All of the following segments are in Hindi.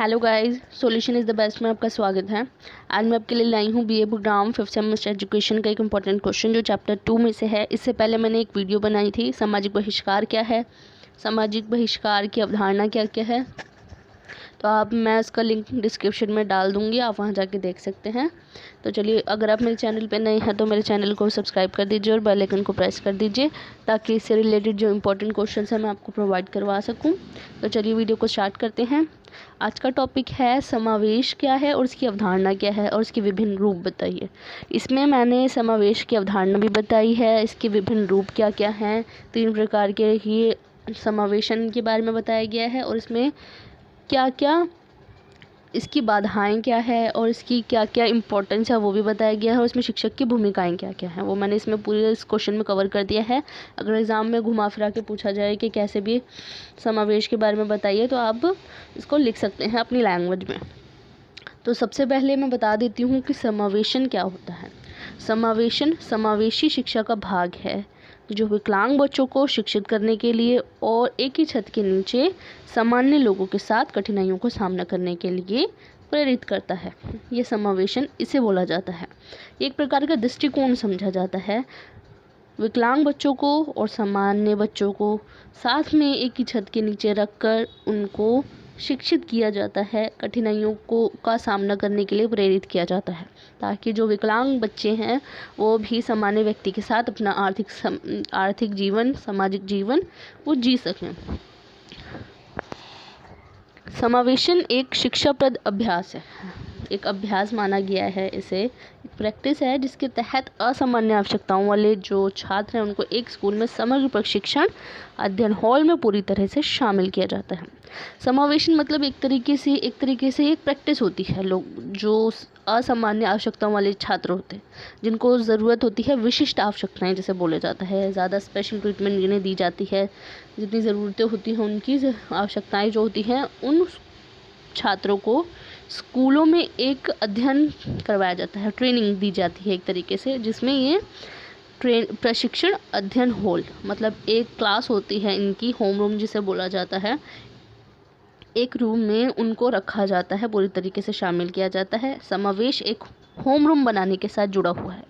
Hello guys, solution is the best में आपका स्वागत है। आज मैं आपके लिए लाई हूँ BA programme 5th semester education का एक इम्पॉर्टेंट क्वेश्चन जो चैप्टर 2 में से है। इससे पहले मैंने एक वीडियो बनाई थी, सामाजिक बहिष्कार क्या है, सामाजिक बहिष्कार की अवधारणा क्या क्या है। तो मैं इसका लिंक डिस्क्रिप्शन में डाल दूँगी, आप वहाँ जाके देख सकते हैं। तो चलिए, अगर आप मेरे चैनल पे नए हैं तो मेरे चैनल को सब्सक्राइब कर दीजिए और बेल आइकन को प्रेस कर दीजिए ताकि इससे रिलेटेड जो इम्पोर्टेंट क्वेश्चन है मैं आपको प्रोवाइड करवा सकूं। तो चलिए वीडियो को स्टार्ट करते हैं। आज का टॉपिक है समावेश क्या है और इसकी अवधारणा क्या है और इसके विभिन्न रूप बताइए। इसमें मैंने समावेश की अवधारणा भी बताई है, इसके विभिन्न रूप क्या क्या हैं, 3 प्रकार के ही समावेशन के बारे में बताया गया है और इसमें क्या क्या इसकी बाधाएं क्या है और इसकी क्या क्या इम्पोर्टेंस है वो भी बताया गया है और इसमें शिक्षक की भूमिकाएं क्या क्या हैं वो मैंने इसमें पूरे इस क्वेश्चन में कवर कर दिया है। अगर एग्ज़ाम में घुमा फिरा के पूछा जाए कि कैसे भी समावेश के बारे में बताइए तो आप इसको लिख सकते हैं अपनी लैंग्वेज में। तो सबसे पहले मैं बता देती हूँ कि समावेशन क्या होता है। समावेशन समावेशी शिक्षा का भाग है जो विकलांग बच्चों को शिक्षित करने के लिए और एक ही छत के नीचे सामान्य लोगों के साथ कठिनाइयों को सामना करने के लिए प्रेरित करता है। ये समावेशन इसे बोला जाता है। एक प्रकार का दृष्टिकोण समझा जाता है। विकलांग बच्चों को और सामान्य बच्चों को साथ में एक ही छत के नीचे रखकर उनको शिक्षित किया जाता है, कठिनाइयों का सामना करने के लिए प्रेरित किया जाता है ताकि जो विकलांग बच्चे हैं वो भी सामान्य व्यक्ति के साथ अपना आर्थिक जीवन, सामाजिक जीवन वो जी सकें। समावेशन एक शिक्षाप्रद अभ्यास है, एक अभ्यास माना गया है। इसे एक प्रैक्टिस है जिसके तहत असामान्य आवश्यकताओं वाले जो छात्र हैं उनको एक स्कूल में समग्र प्रशिक्षण अध्ययन हॉल में पूरी तरह से शामिल किया जाता है। समावेशन मतलब एक तरीके से एक प्रैक्टिस होती है। लोग जो असामान्य आवश्यकताओं वाले छात्र होते हैं जिनको ज़रूरत होती है विशिष्ट आवश्यकताएं जैसे बोले जाता है, ज़्यादा स्पेशल ट्रीटमेंट जिन्हें दी जाती है, जितनी ज़रूरतें होती हैं उनकी आवश्यकताएं जो होती हैं, उन छात्रों को स्कूलों में एक अध्ययन करवाया जाता है, ट्रेनिंग दी जाती है एक तरीके से, जिसमें ये प्रशिक्षण अध्ययन हॉल मतलब एक क्लास होती है इनकी, होम रूम जिसे बोला जाता है। एक रूम में उनको रखा जाता है, पूरी तरीके से शामिल किया जाता है। समावेश एक होम रूम बनाने के साथ जुड़ा हुआ है।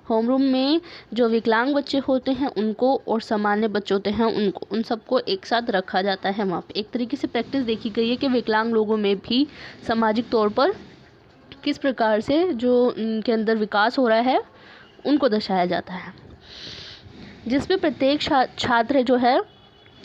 होम रूम में जो विकलांग बच्चे होते हैं उनको और सामान्य बच्चे होते हैं उनको, उन सबको एक साथ रखा जाता है वहाँ पे। एक तरीके से प्रैक्टिस देखी गई है कि विकलांग लोगों में भी सामाजिक तौर पर किस प्रकार से जो उनके अंदर विकास हो रहा है उनको दर्शाया जाता है, जिसमें प्रत्येक छात्र जो है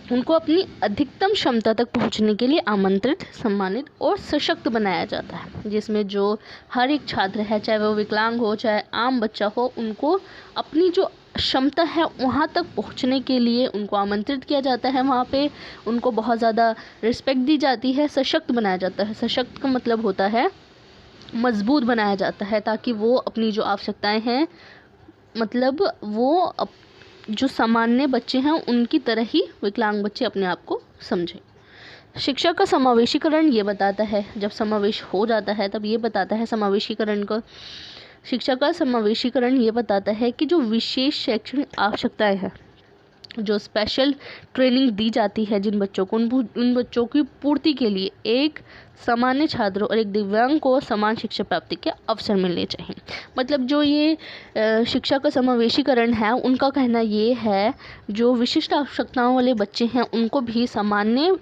उनको अपनी अधिकतम क्षमता तक पहुंचने के लिए आमंत्रित, सम्मानित और सशक्त बनाया जाता है। जिसमें जो हर एक छात्र है, चाहे वो विकलांग हो चाहे आम बच्चा हो, उनको अपनी जो क्षमता है वहाँ तक पहुँचने के लिए उनको आमंत्रित किया जाता है। वहाँ पे उनको बहुत ज़्यादा रिस्पेक्ट दी जाती है, सशक्त बनाया जाता है। सशक्त का मतलब होता है मजबूत बनाया जाता है ताकि वो अपनी जो आवश्यकताएँ हैं, मतलब वो जो सामान्य बच्चे हैं उनकी तरह ही विकलांग बच्चे अपने आप को समझें। शिक्षा का समावेशीकरण ये बताता है, जब समावेश हो जाता है तब ये बताता है समावेशीकरण को। शिक्षा का समावेशीकरण ये बताता है कि जो विशेष शैक्षणिक आवश्यकताएं हैं, जो स्पेशल ट्रेनिंग दी जाती है जिन बच्चों को, उन बच्चों की पूर्ति के लिए एक सामान्य छात्र और एक दिव्यांग को समान शिक्षा प्राप्ति के अवसर मिलने चाहिए। मतलब जो ये शिक्षा का समावेशीकरण है, उनका कहना ये है जो विशिष्ट आवश्यकताओं वाले बच्चे हैं उनको भी सामान्य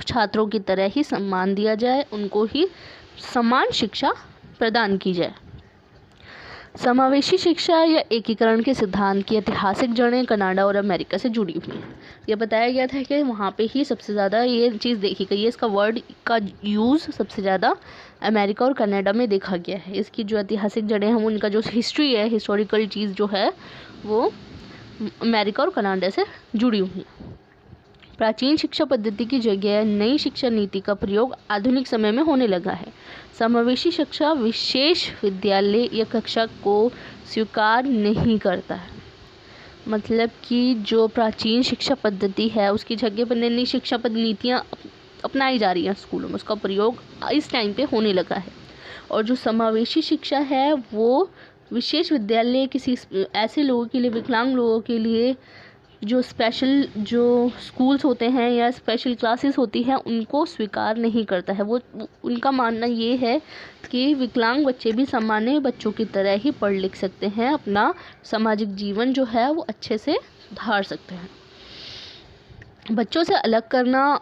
छात्रों की तरह ही सम्मान दिया जाए, उनको ही समान शिक्षा प्रदान की जाए। समावेशी शिक्षा या एकीकरण के सिद्धांत की ऐतिहासिक जड़ें कनाडा और अमेरिका से जुड़ी हुई हैं। ये बताया गया था कि वहाँ पे ही सबसे ज़्यादा ये चीज़ देखी गई है। इसका वर्ड का यूज़ सबसे ज़्यादा अमेरिका और कनाडा में देखा गया है। इसकी जो ऐतिहासिक जड़ें हैं, उनका जो हिस्ट्री है, हिस्टोरिकल चीज़ जो है वो अमेरिका और कनाडा से जुड़ी हुई है। प्राचीन शिक्षा पद्धति की जगह नई शिक्षा नीति का प्रयोग आधुनिक समय में होने लगा है। समावेशी शिक्षा विशेष विद्यालय या कक्षा को स्वीकार नहीं करता है। मतलब कि जो प्राचीन शिक्षा पद्धति है उसकी जगह पर नई नई शिक्षा नीतियाँ अपनाई जा रही हैं स्कूलों में, उसका प्रयोग इस टाइम पे होने लगा है। और जो समावेशी शिक्षा है वो विशेष विद्यालय किसी ऐसे लोगों के लिए, विकलांग लोगों के लिए जो स्पेशल जो स्कूल्स होते हैं या स्पेशल क्लासेस होती हैं उनको स्वीकार नहीं करता है। वो उनका मानना ये है कि विकलांग बच्चे भी सामान्य बच्चों की तरह ही पढ़ लिख सकते हैं, अपना सामाजिक जीवन जो है वो अच्छे से सुधार सकते हैं। बच्चों से अलग करना,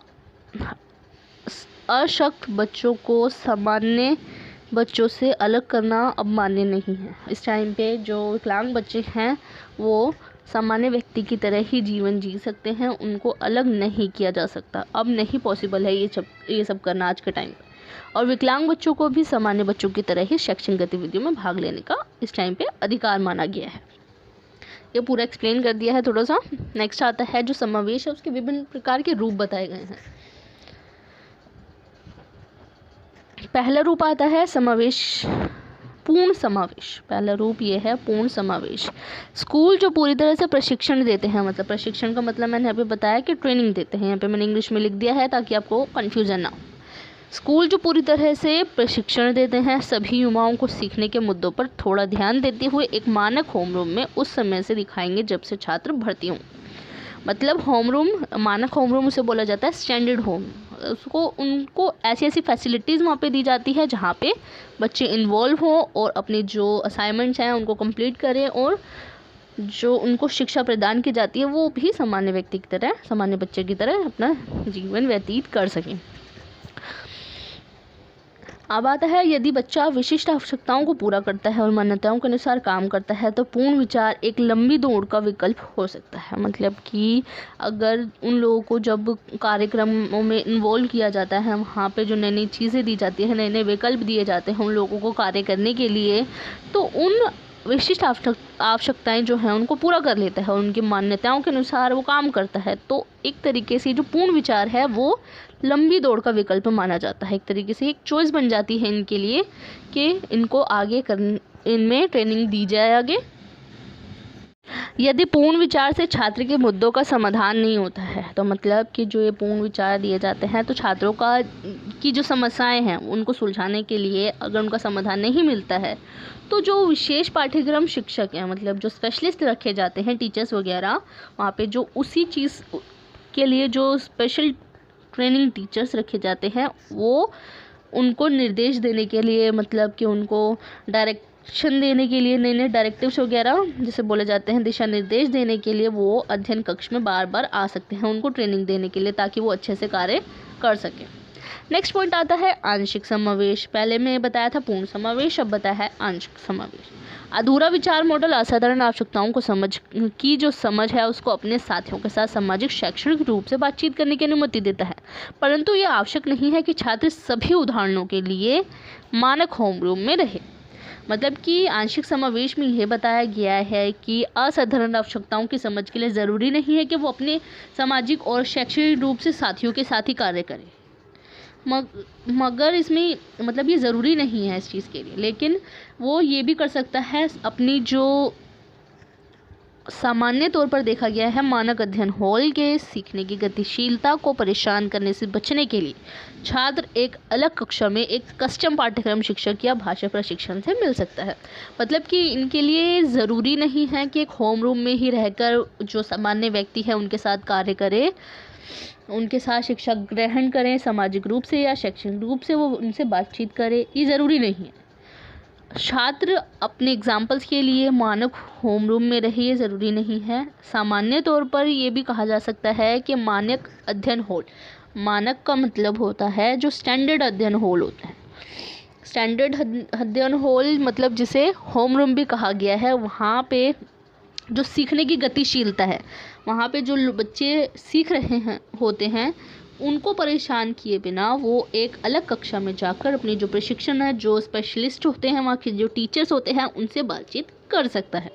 अशक्त बच्चों को सामान्य बच्चों से अलग करना अब मान्य नहीं है। इस टाइम पे जो विकलांग बच्चे हैं वो सामान्य व्यक्ति की तरह ही जीवन जी सकते हैं, उनको अलग नहीं किया जा सकता। अब नहीं पॉसिबल है ये सब करना आज के टाइम पे। और विकलांग बच्चों को भी सामान्य बच्चों की तरह ही शैक्षणिक गतिविधियों में भाग लेने का इस टाइम पे अधिकार माना गया है। ये पूरा एक्सप्लेन कर दिया है थोड़ा सा। नेक्स्ट आता है जो समावेश है, उसके विभिन्न प्रकार के रूप बताए गए हैं। पहला रूप आता है समावेश, पूर्ण समावेश। पहला रूप ये है पूर्ण समावेश। स्कूल जो पूरी तरह से प्रशिक्षण देते हैं, मतलब प्रशिक्षण का मतलब मैंने यहाँ पे बताया कि ट्रेनिंग देते हैं, यहाँ पे मैंने इंग्लिश में लिख दिया है ताकि आपको कन्फ्यूजन ना हो। स्कूल जो पूरी तरह से प्रशिक्षण देते हैं, सभी युवाओं को सीखने के मुद्दों पर थोड़ा ध्यान देते हुए एक मानक होमरूम में उस समय से दिखाएंगे जब से छात्र भर्ती हों। मतलब होमरूम, मानक होमरूम उसे बोला जाता है स्टैंडर्ड होम। उनको ऐसी ऐसी फैसिलिटीज़ वहाँ पे दी जाती है जहाँ पे बच्चे इन्वॉल्व हों और अपने जो असाइनमेंट्स हैं उनको कंप्लीट करें, और जो उनको शिक्षा प्रदान की जाती है वो भी सामान्य व्यक्ति की तरह, सामान्य बच्चे की तरह अपना जीवन व्यतीत कर सकें। अब आता है, यदि बच्चा विशिष्ट आवश्यकताओं को पूरा करता है और मान्यताओं के अनुसार काम करता है तो पूर्ण विचार एक लंबी दौड़ का विकल्प हो सकता है। मतलब कि अगर उन लोगों को जब कार्यक्रमों में इन्वॉल्व किया जाता है, वहाँ पे जो नई नई चीज़ें दी जाती हैं, नए नए विकल्प दिए जाते हैं उन लोगों को कार्य करने के लिए, तो उन विशिष्ट आवश्यकताएं जो हैं उनको पूरा कर लेता है और उनकी मान्यताओं के अनुसार वो काम करता है, तो एक तरीके से जो पूर्ण विचार है वो लंबी दौड़ का विकल्प माना जाता है। एक तरीके से एक चॉइस बन जाती है इनके लिए कि इनको आगे इनमें ट्रेनिंग दी जाए आगे। यदि पूर्ण विचार से छात्र के मुद्दों का समाधान नहीं होता है, तो मतलब कि जो ये पूर्ण विचार दिए जाते हैं तो छात्रों की जो समस्याएं हैं उनको सुलझाने के लिए अगर उनका समाधान नहीं मिलता है, तो जो विशेष पाठ्यक्रम शिक्षक हैं, मतलब जो स्पेशलिस्ट रखे जाते हैं, टीचर्स वगैरह, वहाँ पे जो उसी चीज़ के लिए जो स्पेशल ट्रेनिंग टीचर्स रखे जाते हैं, वो उनको निर्देश देने के लिए, मतलब कि उनको डायरेक्शन देने के लिए, नए नए डायरेक्टिव्स वगैरह जिसे बोले जाते हैं, दिशा निर्देश देने के लिए वो अध्ययन कक्ष में बार बार आ सकते हैं उनको ट्रेनिंग देने के लिए, ताकि वो अच्छे से कार्य कर सकें। नेक्स्ट पॉइंट आता है आंशिक समावेश। पहले मैं बताया था पूर्ण समावेश, अब बताया है आंशिक समावेश। अधूरा विचार मॉडल असाधारण आवश्यकताओं को समझ है उसको अपने साथियों के साथ सामाजिक शैक्षणिक रूप से बातचीत करने की अनुमति देता है, परंतु यह आवश्यक नहीं है कि छात्र सभी उदाहरणों के लिए मानक होमरूम में रहे। मतलब कि आंशिक समावेश में यह बताया गया है कि असाधारण आवश्यकताओं की समझ के लिए ज़रूरी नहीं है कि वो अपने सामाजिक और शैक्षणिक रूप से साथियों के साथ ही कार्य करें, मगर इसमें मतलब ये ज़रूरी नहीं है इस चीज़ के लिए, लेकिन वो ये भी कर सकता है अपनी जो सामान्य तौर पर देखा गया है मानक अध्ययन हॉल के सीखने की गतिशीलता को परेशान करने से बचने के लिए छात्र एक अलग कक्षा में एक कस्टम पाठ्यक्रम शिक्षक या भाषा प्रशिक्षण से मिल सकता है। मतलब कि इनके लिए ज़रूरी नहीं है कि एक होम रूम में ही रहकर जो सामान्य व्यक्ति है उनके साथ कार्य करे, उनके साथ शिक्षा ग्रहण करें, सामाजिक रूप से या शैक्षणिक रूप से वो उनसे बातचीत करे, ये ज़रूरी नहीं है। छात्र अपने एग्जाम्पल्स के लिए मानक होमरूम में रहे, ये ज़रूरी नहीं है। सामान्य तौर पर ये भी कहा जा सकता है कि मानक अध्ययन हॉल, मानक का मतलब होता है जो स्टैंडर्ड अध्ययन हॉल होता है। स्टैंडर्ड अध्ययन हॉल मतलब जिसे होमरूम भी कहा गया है, वहाँ पे जो सीखने की गतिशीलता है, वहाँ पे जो बच्चे सीख रहे हैं होते हैं उनको परेशान किए बिना वो एक अलग कक्षा में जाकर अपनी जो प्रशिक्षण है, जो स्पेशलिस्ट होते हैं, वहाँ के जो टीचर्स होते हैं उनसे बातचीत कर सकता है,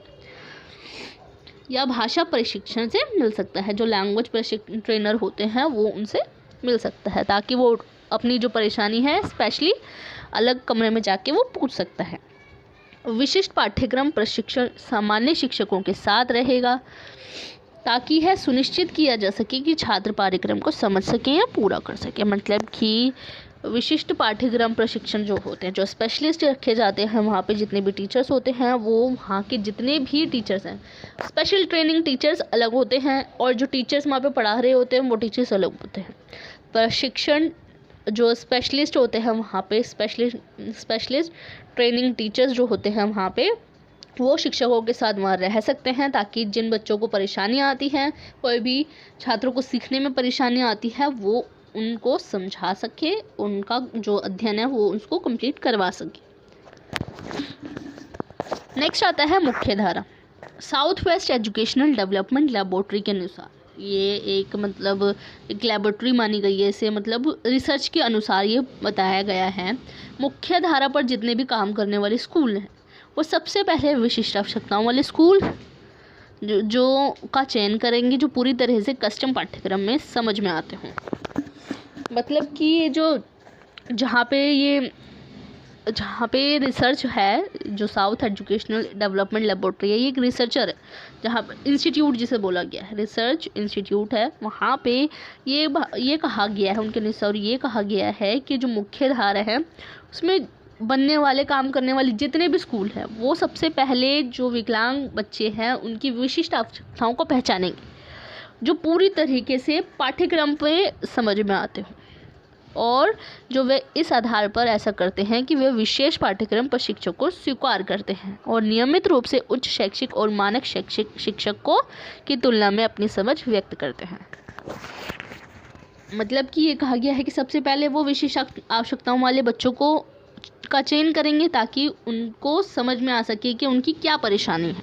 या भाषा प्रशिक्षण से मिल सकता है, जो लैंग्वेज ट्रेनर होते हैं वो उनसे मिल सकता है, ताकि वो अपनी जो परेशानी है स्पेशली अलग कमरे में जाके वो पूछ सकता है। विशिष्ट पाठ्यक्रम प्रशिक्षण सामान्य शिक्षकों के साथ रहेगा ताकि यह सुनिश्चित किया जा सके कि छात्र पाठ्यक्रम को समझ सकें या पूरा कर सकें। मतलब कि विशिष्ट पाठ्यक्रम प्रशिक्षण जो होते हैं, जो स्पेशलिस्ट रखे जाते हैं, वहाँ पे जितने भी टीचर्स होते हैं वो वहाँ के जितने भी टीचर्स हैं, स्पेशल ट्रेनिंग टीचर्स अलग होते हैं और जो टीचर्स वहाँ पे पढ़ा रहे होते हैं वो टीचर्स अलग होते हैं। प्रशिक्षण जो स्पेशलिस्ट होते हैं वहाँ पे स्पेशलिस्ट ट्रेनिंग टीचर्स जो होते हैं वहाँ पे वो शिक्षकों के साथ वहाँ रह सकते हैं, ताकि जिन बच्चों को परेशानियाँ आती हैं, कोई भी छात्रों को सीखने में परेशानी आती है, वो उनको समझा सके, उनका जो अध्ययन है वो उसको कंप्लीट करवा सके। नेक्स्ट आता है मुख्य धारा। South west educational development laboratory के अनुसार, ये एक एक लेबोरेटरी मानी गई है, इसे रिसर्च के अनुसार ये बताया गया है, मुख्य धारा पर जितने भी काम करने वाले स्कूल हैं वो सबसे पहले विशिष्ट आवश्यकताओं वाले स्कूल जो का चयन करेंगे, जो पूरी तरह से कस्टम पाठ्यक्रम में समझ में आते हों। कि ये जहाँ पे रिसर्च है, जो साउथ एजुकेशनल डेवलपमेंट लेबोरेटरी है, ये एक रिसर्चर है, जहाँ इंस्टीट्यूट जिसे बोला गया है, रिसर्च इंस्टीट्यूट है, वहाँ पे ये कहा गया है, उनके अनुसार ये कहा गया है कि जो मुख्य धारा है उसमें बनने वाले काम करने वाले जितने भी स्कूल हैं वो सबसे पहले जो विकलांग बच्चे हैं उनकी विशिष्ट आवश्यकताओं को पहचानेंगे, जो पूरी तरीके से पाठ्यक्रम पे समझ में आते हों, और जो वे इस आधार पर ऐसा करते हैं कि वे विशेष पाठ्यक्रम प्रशिक्षक को स्वीकार करते हैं और नियमित रूप से उच्च शैक्षिक और मानक शैक्षिक शिक्षकों की तुलना में अपनी समझ व्यक्त करते हैं। कि ये कहा गया है कि सबसे पहले वो विशेष आवश्यकताओं वाले बच्चों का चयन करेंगे ताकि उनको समझ में आ सके कि उनकी क्या परेशानी है,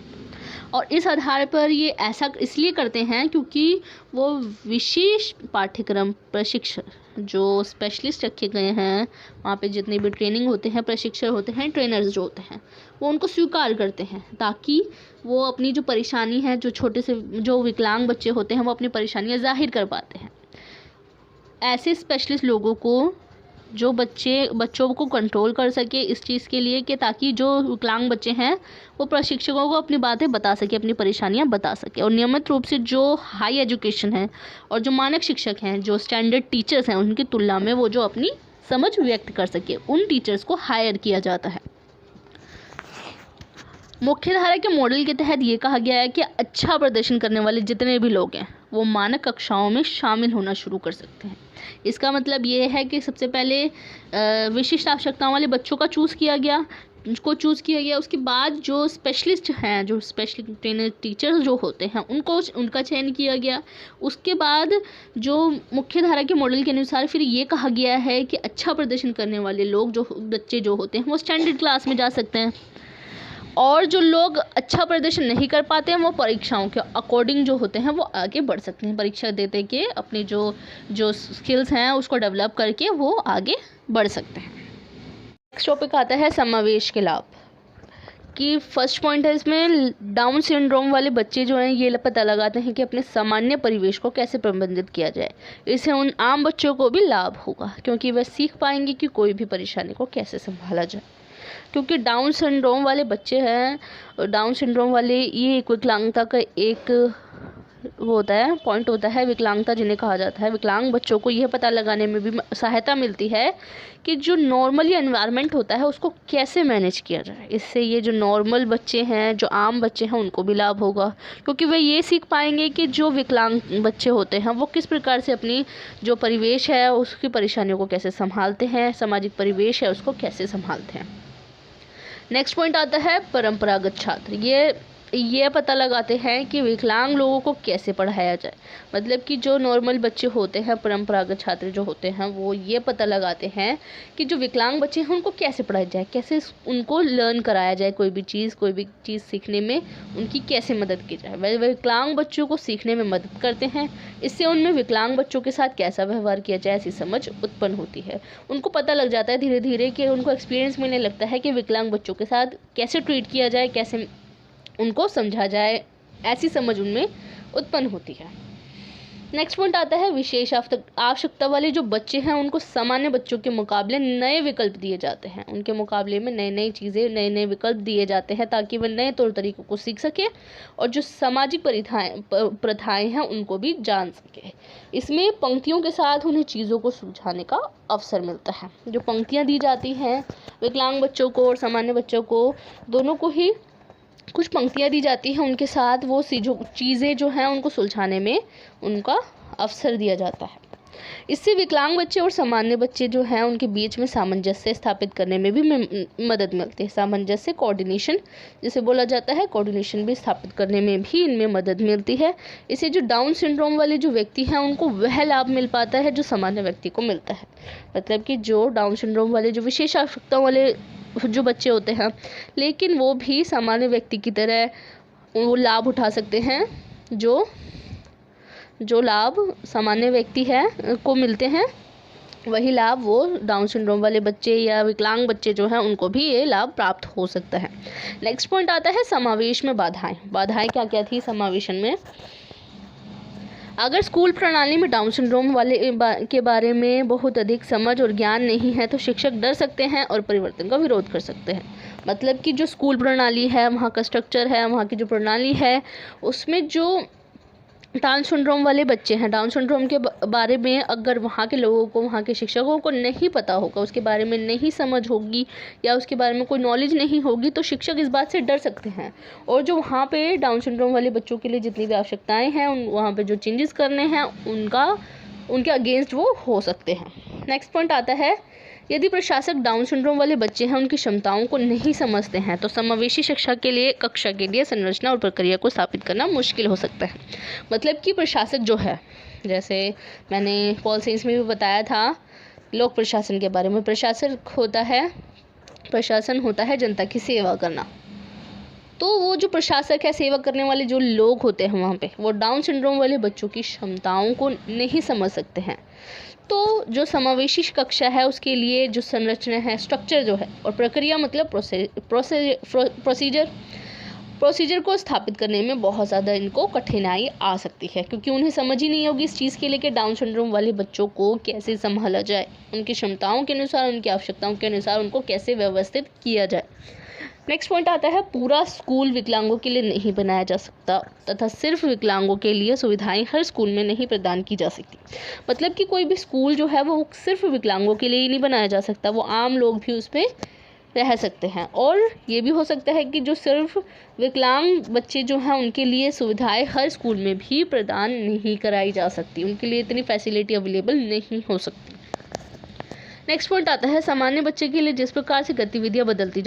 और इस आधार पर ये ऐसा इसलिए करते हैं क्योंकि वो विशेष पाठ्यक्रम प्रशिक्षक जो स्पेशलिस्ट रखे गए हैं, वहाँ पे जितने भी ट्रेनिंग होते हैं, प्रशिक्षक होते हैं, ट्रेनर्स जो होते हैं, वो उनको स्वीकार करते हैं ताकि वो अपनी जो परेशानी है, जो छोटे से जो विकलांग बच्चे होते हैं वो अपनी परेशानियाँ जाहिर कर पाते हैं। ऐसे स्पेशलिस्ट लोगों को जो बच्चों को कंट्रोल कर सके इस चीज़ के लिए कि ताकि जो विकलांग बच्चे हैं वो प्रशिक्षकों को अपनी बातें बता सके, अपनी परेशानियां बता सके, और नियमित रूप से जो हाई एजुकेशन है और जो मानक शिक्षक हैं, जो स्टैंडर्ड टीचर्स हैं, उनकी तुलना में वो जो अपनी समझ व्यक्त कर सके, उन टीचर्स को हायर किया जाता है। मुख्यधारा के मॉडल के तहत ये कहा गया है कि अच्छा प्रदर्शन करने वाले जितने भी लोग हैं वो मानक कक्षाओं में शामिल होना शुरू कर सकते हैं। इसका ये है कि सबसे पहले विशिष्ट आवश्यकताओं वाले बच्चों का चूज़ किया गया, उसके बाद जो स्पेशलिस्ट हैं, जो स्पेशल ट्रेनर टीचर्स जो होते हैं उनका चयन किया गया। उसके बाद जो मुख्यधारा के मॉडल के अनुसार फिर ये कहा गया है कि अच्छा प्रदर्शन करने वाले लोग बच्चे जो होते हैं वो स्टैंडर्ड क्लास में जा सकते हैं, और जो लोग अच्छा प्रदर्शन नहीं कर पाते हैं वो परीक्षाओं के अकॉर्डिंग जो होते हैं वो आगे बढ़ सकते हैं, परीक्षा देते के अपनी जो स्किल्स हैं उसको डेवलप करके वो आगे बढ़ सकते हैं। नेक्स्ट टॉपिक आता है समावेश के लाभ कि फर्स्ट पॉइंट है इसमें, डाउन सिंड्रोम वाले बच्चे जो हैं ये पता लगाते हैं कि अपने सामान्य परिवेश को कैसे प्रबंधित किया जाए। इससे उन आम बच्चों को भी लाभ होगा क्योंकि वह सीख पाएंगे कि कोई भी परेशानी को कैसे संभाला जाए। क्योंकि डाउन सिंड्रोम वाले बच्चे हैं, डाउन सिंड्रोम वाले ये एक विकलांगता का एक पॉइंट होता है, विकलांगता जिन्हें कहा जाता है। विकलांग बच्चों को यह पता लगाने में भी सहायता मिलती है कि जो नॉर्मली एनवायरनमेंट होता है उसको कैसे मैनेज किया जाए। इससे ये जो नॉर्मल बच्चे हैं, जो आम बच्चे हैं, उनको भी लाभ होगा क्योंकि वे ये सीख पाएंगे कि जो विकलांग बच्चे होते हैं वो किस प्रकार से अपनी जो परिवेश है उसकी परेशानियों को कैसे संभालते हैं, सामाजिक परिवेश है उसको कैसे संभालते हैं। नेक्स्ट पॉइंट आता है परंपरागत छात्र। ये पता लगाते हैं कि विकलांग लोगों को कैसे पढ़ाया जाए। कि जो नॉर्मल बच्चे होते हैं, परंपरागत छात्र जो होते हैं, वो ये पता लगाते हैं कि जो विकलांग बच्चे हैं उनको कैसे पढ़ाया जाए, कैसे उनको लर्न कराया जाए, कोई भी चीज़ सीखने में उनकी कैसे मदद की जाए। वह विकलांग बच्चों को सीखने में मदद करते हैं, इससे उनमें विकलांग बच्चों के साथ कैसा व्यवहार किया जाए ऐसी समझ उत्पन्न होती है। उनको पता लग जाता है धीरे धीरे कि उनको एक्सपीरियंस मिलने लगता है कि विकलांग बच्चों के साथ कैसे ट्रीट किया जाए, कैसे उनको समझा जाए, ऐसी समझ उनमें उत्पन्न होती है। नेक्स्ट पॉइंट आता है विशेष आवश्यकता वाले जो बच्चे हैं उनको सामान्य बच्चों के मुकाबले नए विकल्प दिए जाते हैं। उनके मुकाबले में नई नई चीज़ें, नए नए विकल्प दिए जाते हैं ताकि वह नए तौर तरीकों को सीख सके और जो सामाजिक प्रथाएं हैं उनको भी जान सके। इसमें पंक्तियों के साथ उन्हें चीज़ों को सुलझाने का अवसर मिलता है। जो पंक्तियाँ दी जाती हैं विकलांग बच्चों को और सामान्य बच्चों को दोनों को ही कुछ पंक्तियाँ दी जाती हैं, उनके साथ वो चीज़ें जो हैं उनको सुलझाने में उनका अवसर दिया जाता है। इससे विकलांग बच्चे और सामान्य बच्चे जो हैं उनके बीच में सामंजस्य स्थापित करने में भी मदद मिलती है। सामंजस्य, कोऑर्डिनेशन जिसे बोला जाता है, कोऑर्डिनेशन भी स्थापित करने में भी इनमें मदद मिलती है। इससे जो डाउन सिंड्रोम वाले जो व्यक्ति हैं उनको वह लाभ मिल पाता है जो सामान्य व्यक्ति को मिलता है। मतलब कि जो डाउन सिंड्रोम वाले जो विशेष आवश्यकताओं वाले जो बच्चे होते हैं, लेकिन वो भी सामान्य व्यक्ति की तरह वो लाभ उठा सकते हैं जो लाभ सामान्य व्यक्ति है को मिलते हैं, वही लाभ वो डाउन सिंड्रोम वाले बच्चे या विकलांग बच्चे जो हैं उनको भी ये लाभ प्राप्त हो सकता है। नेक्स्ट पॉइंट आता है समावेश में बाधाएं। बाधाएं क्या क्या थी समावेशन में? अगर स्कूल प्रणाली में डाउन सिंड्रोम वाले के बारे में बहुत अधिक समझ और ज्ञान नहीं है तो शिक्षक डर सकते हैं और परिवर्तन का विरोध कर सकते हैं। मतलब कि जो स्कूल प्रणाली है, वहाँ का स्ट्रक्चर है, वहाँ की जो प्रणाली है, उसमें जो डाउन सिंड्रोम वाले बच्चे हैं, डाउन सिंड्रोम के बारे में अगर वहाँ के लोगों को, वहाँ के शिक्षकों को नहीं पता होगा, उसके बारे में नहीं समझ होगी या उसके बारे में कोई नॉलेज नहीं होगी तो शिक्षक इस बात से डर सकते हैं। और जो वहाँ पे डाउन सिंड्रोम वाले बच्चों के लिए जितनी भी आवश्यकताएं हैं, वहाँ पे जो चेंजेस करने हैं उनके अगेंस्ट वो हो सकते हैं। नेक्स्ट पॉइंट आता है यदि प्रशासक डाउन सिंड्रोम वाले बच्चे हैं उनकी क्षमताओं को नहीं समझते हैं तो समावेशी शिक्षा के लिए कक्षा के लिए संरचना और प्रक्रिया को स्थापित करना मुश्किल हो सकता है। मतलब कि प्रशासक जो है, जैसे मैंने पॉल सेंस में भी बताया था लोक प्रशासन के बारे में, प्रशासन होता है जनता की सेवा करना। तो वो जो प्रशासक है, सेवा करने वाले जो लोग होते हैं वहाँ पे, वो डाउन सिंड्रोम वाले बच्चों की क्षमताओं को नहीं समझ सकते हैं। तो जो समावेशी कक्षा है उसके लिए जो संरचना है, स्ट्रक्चर जो है, और प्रक्रिया मतलब प्रोसीजर को स्थापित करने में बहुत ज़्यादा इनको कठिनाई आ सकती है, क्योंकि उन्हें समझ ही नहीं होगी इस चीज़ के लिए कि डाउन सिंड्रोम वाले बच्चों को कैसे संभाला जाए, उनकी क्षमताओं के अनुसार, उनकी आवश्यकताओं के अनुसार उनको कैसे व्यवस्थित किया जाए। नेक्स्ट पॉइंट आता है पूरा स्कूल विकलांगों के लिए नहीं बनाया जा सकता तथा सिर्फ विकलांगों के लिए सुविधाएं हर स्कूल में नहीं प्रदान की जा सकती। मतलब कि कोई भी स्कूल जो है वो सिर्फ विकलांगों के लिए ही नहीं बनाया जा सकता, वो आम लोग भी उस पर रह सकते हैं। और ये भी हो सकता है कि जो सिर्फ विकलांग बच्चे जो हैं उनके लिए सुविधाएं हर स्कूल में भी प्रदान नहीं कराई जा सकती, उनके लिए इतनी फैसिलिटी अवेलेबल नहीं हो सकती। नेक्स्ट पॉइंट आता है सामान्य बच्चे के लिए जिस प्रकार से गतिविधियां बदली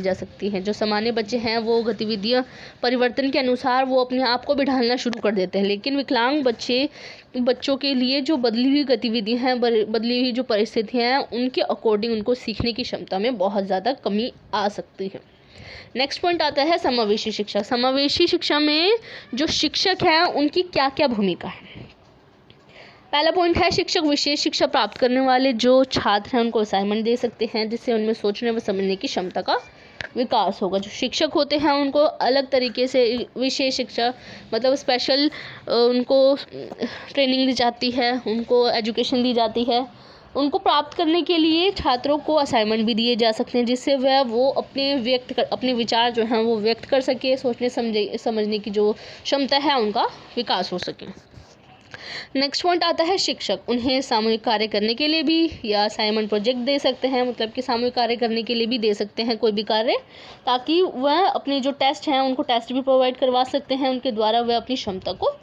जा सकती हैं। जो सामान्य बच्चे हैं वो गतिविधियां परिवर्तन के अनुसार वो अपने आप को भी ढालना शुरू कर देते हैं, लेकिन विकलांग बच्चों के लिए जो बदली हुई गतिविधियां हैं, बदली हुई जो परिस्थितियां हैं, उनके अकॉर्डिंग उनको सीखने की क्षमता में बहुत ज़्यादा कमी आ सकती है। नेक्स्ट पॉइंट आता है समावेशी शिक्षा। समावेशी शिक्षा में जो शिक्षक हैं उनकी क्या क्या भूमिका है। पहला पॉइंट है शिक्षक विशेष शिक्षा प्राप्त करने वाले जो छात्र हैं उनको असाइनमेंट दे सकते हैं जिससे उनमें सोचने व समझने की क्षमता का विकास होगा। जो शिक्षक होते हैं उनको अलग तरीके से विशेष शिक्षा मतलब स्पेशल उनको ट्रेनिंग दी जाती है, उनको एजुकेशन दी जाती है। उनको प्राप्त करने के लिए छात्रों को असाइनमेंट भी दिए जा सकते हैं जिससे वो अपने विचार जो हैं वो व्यक्त कर सके, सोचने समझने की जो क्षमता है उनका विकास हो सके। नेक्स्ट पॉइंट आता है शिक्षक उन्हें सामूहिक कार्य करने के लिए भी या असाइनमेंट प्रोजेक्ट दे सकते हैं, मतलब कि सामूहिक कार्य करने के लिए भी दे सकते हैं कोई भी कार्य, ताकि वह अपने जो टेस्ट हैं उनको टेस्ट भी प्रोवाइड करवा सकते हैं, उनके द्वारा वह अपनी क्षमता को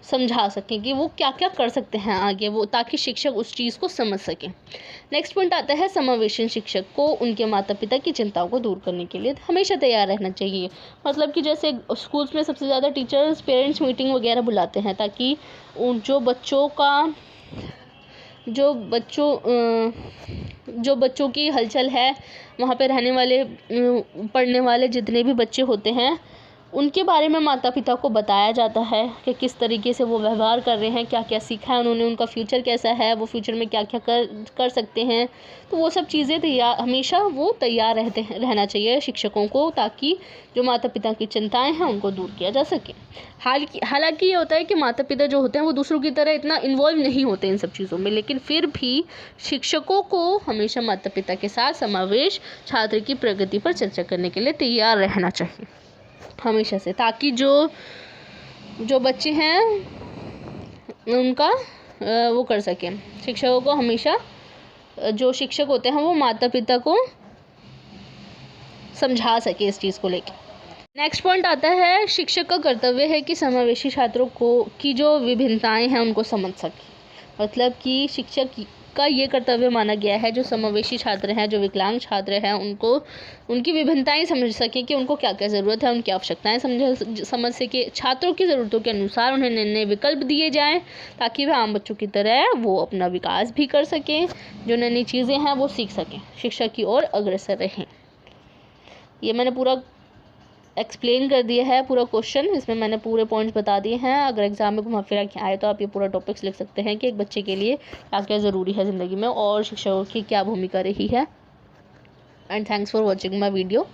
समझा सकें कि वो क्या क्या कर सकते हैं आगे वो, ताकि शिक्षक उस चीज़ को समझ सकें। नेक्स्ट पॉइंट आता है समावेशन शिक्षक को उनके माता पिता की चिंताओं को दूर करने के लिए हमेशा तैयार रहना चाहिए। मतलब कि जैसे स्कूल्स में सबसे ज़्यादा टीचर्स पेरेंट्स मीटिंग वगैरह बुलाते हैं ताकि जो बच्चों की हलचल है, वहाँ पे रहने वाले पढ़ने वाले जितने भी बच्चे होते हैं उनके बारे में माता पिता को बताया जाता है कि किस तरीके से वो व्यवहार कर रहे हैं, क्या क्या सीखा है उन्होंने, उनका फ्यूचर कैसा है, वो फ्यूचर में क्या क्या कर सकते हैं। तो वो सब चीज़ें हमेशा वो तैयार रहना चाहिए शिक्षकों को, ताकि जो माता पिता की चिंताएं हैं उनको दूर किया जा सके। हालांकि ये होता है कि माता पिता जो होते हैं वो दूसरों की तरह इतना इन्वॉल्व नहीं होते इन सब चीज़ों में, लेकिन फिर भी शिक्षकों को हमेशा माता पिता के साथ समावेश छात्र की प्रगति पर चर्चा करने के लिए तैयार रहना चाहिए हमेशा से, ताकि जो बच्चे हैं उनका वो कर सकें। शिक्षकों को हमेशा, जो शिक्षक होते हैं वो माता पिता को समझा सके इस चीज़ को लेकर। नेक्स्ट पॉइंट आता है, शिक्षक का कर्तव्य है कि समावेशी छात्रों की जो विभिन्नताएं हैं उनको समझ सके। मतलब कि शिक्षक का ये कर्तव्य माना गया है, जो समावेशी छात्र हैं, जो विकलांग छात्र हैं, उनको उनकी विभिन्नताएं समझ सके कि उनको क्या क्या ज़रूरत है, उनकी आवश्यकताएं समझ सके। छात्रों की ज़रूरतों के अनुसार उन्हें नए विकल्प दिए जाएं, ताकि वह आम बच्चों की तरह वो अपना विकास भी कर सकें, जो नई चीज़ें हैं वो सीख सकें, शिक्षा की ओर अग्रसर रहें। ये मैंने पूरा एक्सप्लेन कर दिया है, पूरा क्वेश्चन इसमें मैंने पूरे पॉइंट्स बता दिए हैं। अगर एग्जाम में घुमा फिरा के आए तो आप ये पूरा टॉपिक्स लिख सकते हैं कि एक बच्चे के लिए क्या क्या ज़रूरी है ज़िंदगी में और शिक्षकों की क्या भूमिका रही है। And thanks for watching my video.